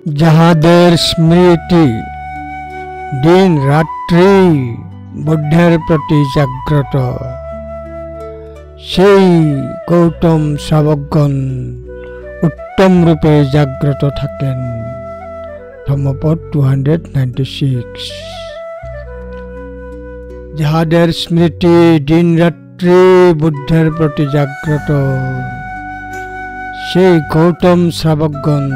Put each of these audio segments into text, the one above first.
যাহাদের স্মৃতি দিন রাত্রি বুদ্ধের প্রতি জাগ্রত, সেই গৌতম শ্রাবকগণ উত্তম রূপে জাগ্রত থাকেন। ধম্মপদ 296। যাহাদের স্মৃতি দিন রাত্রি বুদ্ধের প্রতি জাগ্রত, সেই গৌতম শ্রাবকগণ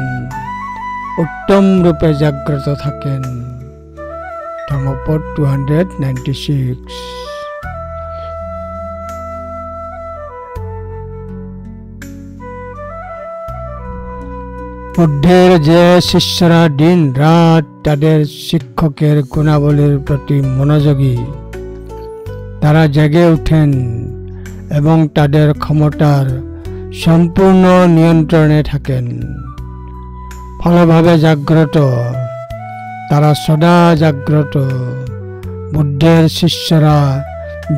উত্তম রূপে জাগ্রত থাকেন। ধম্মপদ 296। বুদ্ধের যে শিষ্যরা দিন রাত তাদের শিক্ষকের গুণাবলীর প্রতি মনোযোগী, তারা জেগে ওঠেন এবং তাদের ক্ষমতার সম্পূর্ণ নিয়ন্ত্রণে থাকেন। ফলভাবে জাগ্রত, তারা সদা জাগ্রত। বুদ্ধের শিষ্যরা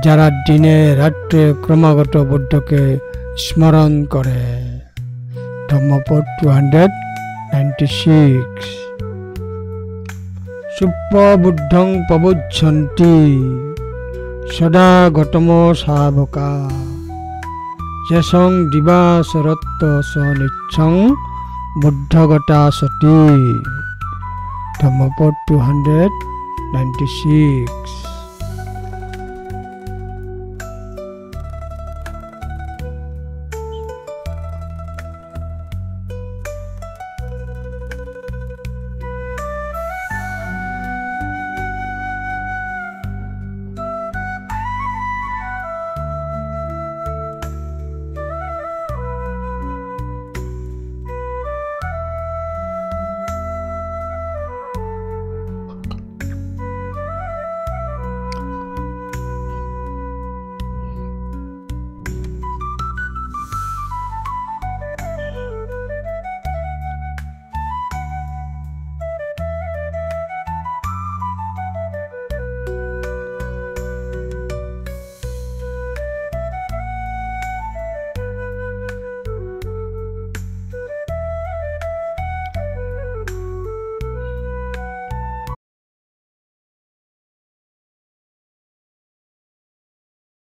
যারা দিনে রাত্রে ক্রমাগত বুদ্ধকে স্মরণ করে। ধম্মপদ 296। সুপ্প বুদ্ধং প্রবুদ্ধন্তি সদা গতম শাবকা, যেসং দিবাসরত্ব স নিচ্ছং বুদ্ধগতা সতি। ধম্মপদ 296।